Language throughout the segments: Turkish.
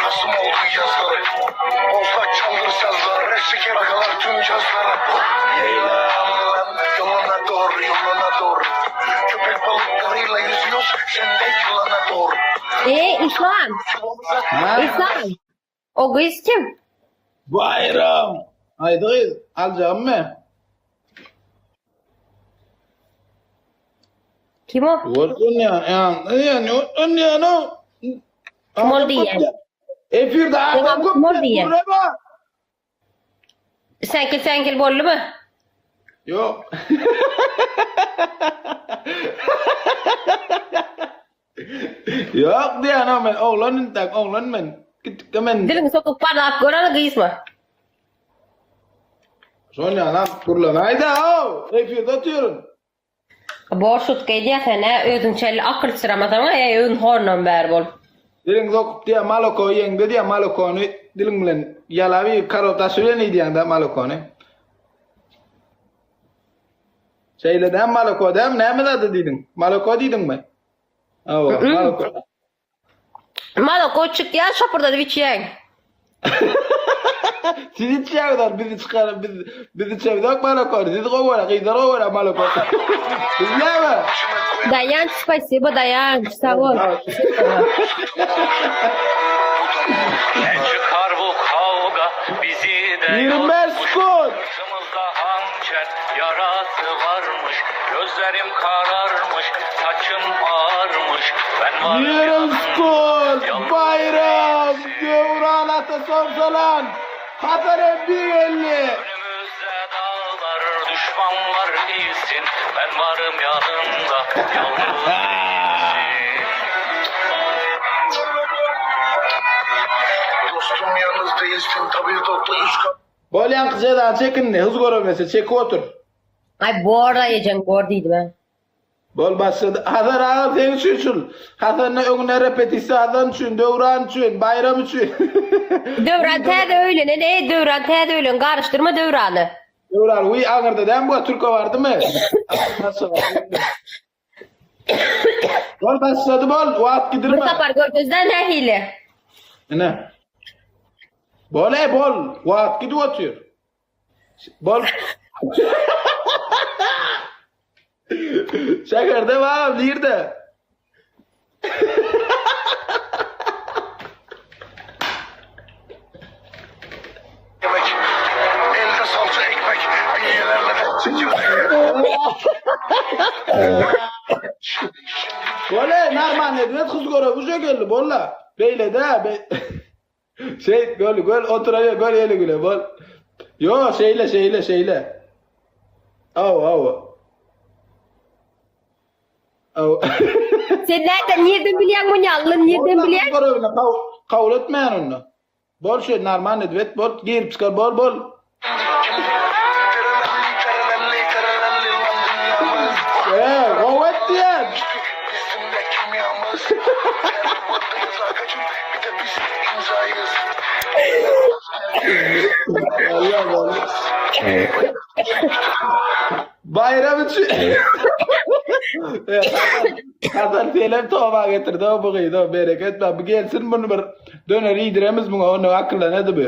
Kasım oldu yazları. Olsa çaldır sazlar. Reşike bakalar tüm cazlara. Leyla yoluna doğru yoluna doğru. Köpek balıklarıyla yüzüyoruz. Sen de yılana doğru. İslam. İslam. O kız kim? Bayram. Haydi alacağım mı? Kim o? Vurdun ya. Yani vurdun ya. No. Kim oldu ya? Efirde adam Kim oldu ya? Buraya. Senkil bollu mu? Yok. Yok diye no men oğlanın tak oğlan men. Kemen. Dilin sokup parlap gören kız mı? Sonya lan kurlan. Haydi o. Efirde oturuyorsun. Boşut geydiye sene ödün çelli akıl sıramadın ya ödün hornan ber bol. Dilin sokup diye maloko yeng diye malokonu dilin bilen yalavi karota söyleni diye de malokonu. Şeyleden maloko dem ne mi dedi dedin? Maloko dedin mi? Ava maloko. Maloko çık ya şapırdadı biçiyen. Sizi çağırdılar bizi çıkarıp bizi çağırdık maloko. Sizi kovara kıydır kovara maloko. Biz ne mi? Dayan спасибо dayan sağ ol. Ne çıkar bu kavga bizi de 25 gün. Sırtımızda hançer yarası varmış. Gözlerim kararmış, saçım ağarmış. Ben varım 20 gün. Bayram. Gövran ata sorsalan. Hatar bir elli. Önümüzde dağlar, düşmanlar iyisin. Ben varım yanında, yalnız değilsin. Dostum yalnız değilsin, tabii doktor üç kat. Bol yankıcıdan çekin ne? Hız görmese çek otur. Ay bu arada yiyeceksin gördüydüm ben. Bol başladı. Hazır ağır sen üçün. Hazır ne önüne repetisi hazır üçün. Dövran üçün. Bayram üçün. Dövran tede öyle ne dövran tede öyle karıştırma dövranı. Dövran. Uy ağırda den bu Türko vardı mı? Nasıl var? Bol başladı bol. Vaat Bu gidirme. sapar gözden ne hile. Ne? Bol bol. Vaat gidiyor otuyor. Bol. Şeker devam. Nerede? Yemek, elde salça ekmek, bilyelerle de çekiyor. Böyle normal ne diyor? Kız göre bu şekilde bolla. Böyle de be. Şey göl oturuyor göl öyle güle bol. Yo şeyle. Au. Sen nereden biliyorsun bunu yallın nereden biliyorsun? Kavul etmeyen onu. Bol şey normal ne diyor? Bol gir çıkar bol. Evet diyen. Bizim de kimyamız. Fermuattayız Akacım. Bir de biz imzayız. Allah. Bayram için. Hazır film tova getirdi o buğayı da bereket ben gelsin bunu bir döner yediremiz bunu onu akıllı ne de bu.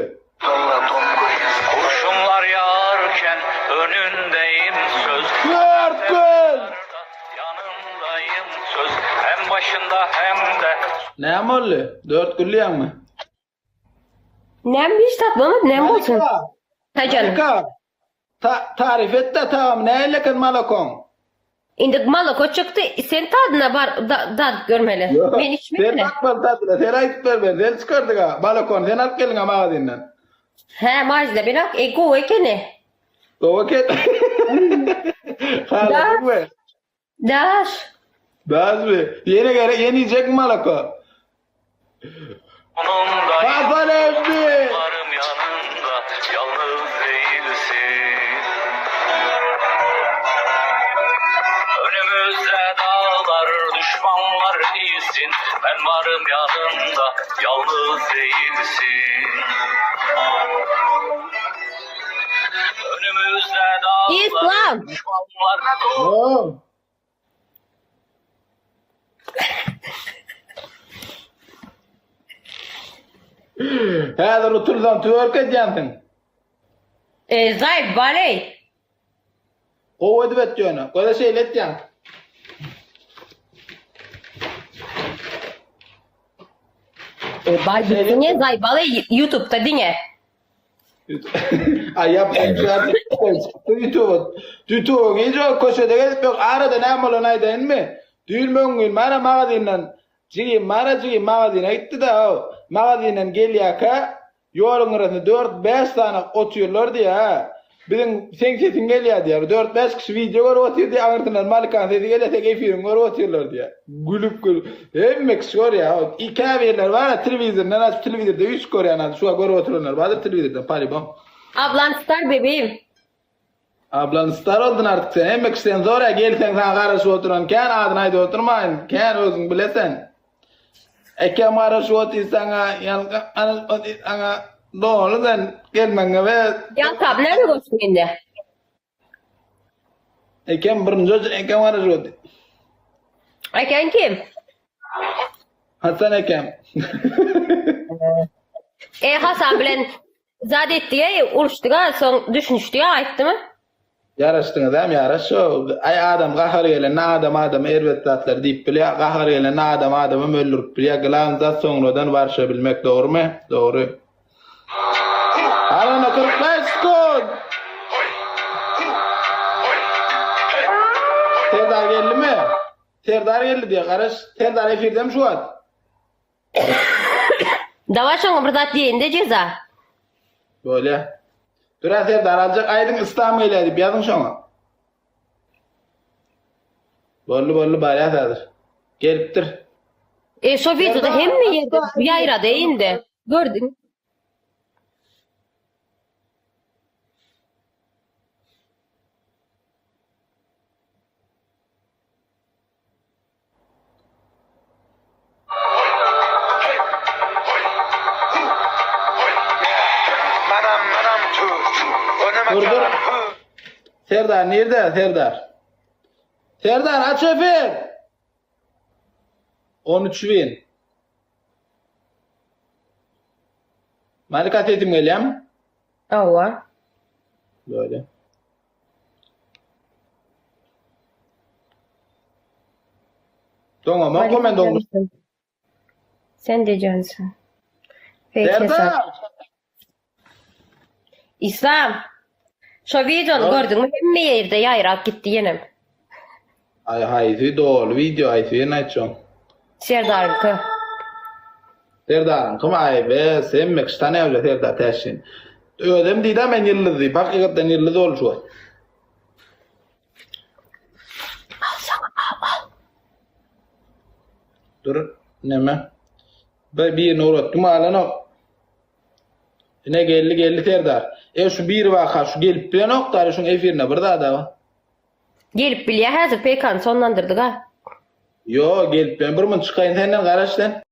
Kurşunlar yağarken önündeyim söz. 4 gün. Yanındayım söz. Hem başında hem de. Ne amollu? 4 günlüyen mi? Nem bir tatma nem olsun. Ha canım. Tarif et de tamam neyle kan malakon? Indi malako çıktı sen tadına var da görmeli. Ben içmedim. Sen bakma tadına sen ayıp ver sen çıkardık ha malakon sen alıp gelin ama ağzından. He mazda bir bak ego ekene. O vakit. Hala mı? Daş. Daz mı? Yeni yiyecek mi malako? Onundayım. Kafan evde. Varım yanında. Yalnız değilsin. Önümüzde dağlar, düşmanlar iyisin. Ben varım yanında, yalnız değilsin. Önümüzde dağlar, İslam. düşmanlar Oh. Häzir oturdan twerk edýänsiň. Zayıf baley. O edip etýäni. Goda şeýle etýän. Bay bittiğine zayıf baley YouTube'da dinle. Ay yapmışlar. YouTube gece köşede gelip yok arada ne malın aydan mı? Düğülmön gün bana magazinden cigi magazine gitti de o magazinden gelyaka yolun arasında 4-5 tane oturuyorlar diye. Bizim sen sesin geliyor diye 4-5 kişi video görüp oturuyor diye ağırtılar Malikan sesi geliyor tek efirun görüp oturuyorlar diye. Gülüp hemmek skor ya. İki haberler var ya televizyondan açıp televizyonda 3 koreyan şu an görüp oturuyorlar. Badır televizyondan pari bom. Ablan star bebeğim. Ablan star oldun artık sen. Hemmek sen zor ya gelsen sana karşı oturan. Ken adın ayda oturmayın. Ken özün bilesen. Ekem karşı otursan ana doğru sen gelmen ve Ya tab nerede koştun şimdi? ekem birinci ekem karşı otur. Eken kim? Hasan ekem. Hasan bilen zadet diye uruştu ga son düşünüştü ya ayıttı mı? Yaraştınız hem yaraş o. Ay adam kahar gelen adam elbette atlar deyip bile kahar gelen adamı öldürüp bile gılanza sonradan varışabilmek doğru mu? Doğru. Arana 45 sekund. Serdar geldi mi? Serdar geldi diye karış. Serdar efirde mi şu an? Dava şoňa bir zat diýende ceza. Böyle. Dura Serdar alacak aydın İslam'ı ilerdi. Yazın şoňa. Bollu bari atadır. Geliptir. Şo videoda hemme ýerde ýaýrady indi. Gördün? Manam tüz. Önüme Dur. kalan Serdar nerede Serdar? Serdar aç efir. 13 bin. Malika tetim gelýär. Awa. Böyle. Tamam, komen doğru. Sen de cansın. Peki hesap. Serdar. İslam. Şo videonu gördün mü? Hemme ýerde ýaýrak gitdi yenem. Ay haydi doğru video aydı ne açıyorsun? Serdar'ınki. Serdar'ın kim ay be sen mekstane evle Serdar teşin. Ödem deydi men yıldızı. Hakikaten yıldızı oluşuyor. Al sana al. Dur neme? Bir uğrattım alana. Yine geldi Serdar. Şu bir vaka şu gelip bir nokta şun efirine bir daha da. Gelip bilýär häzir PK'ny sonlandyrdyk ha. Yo gelip ben bir mın çıkayın senden kardeşten.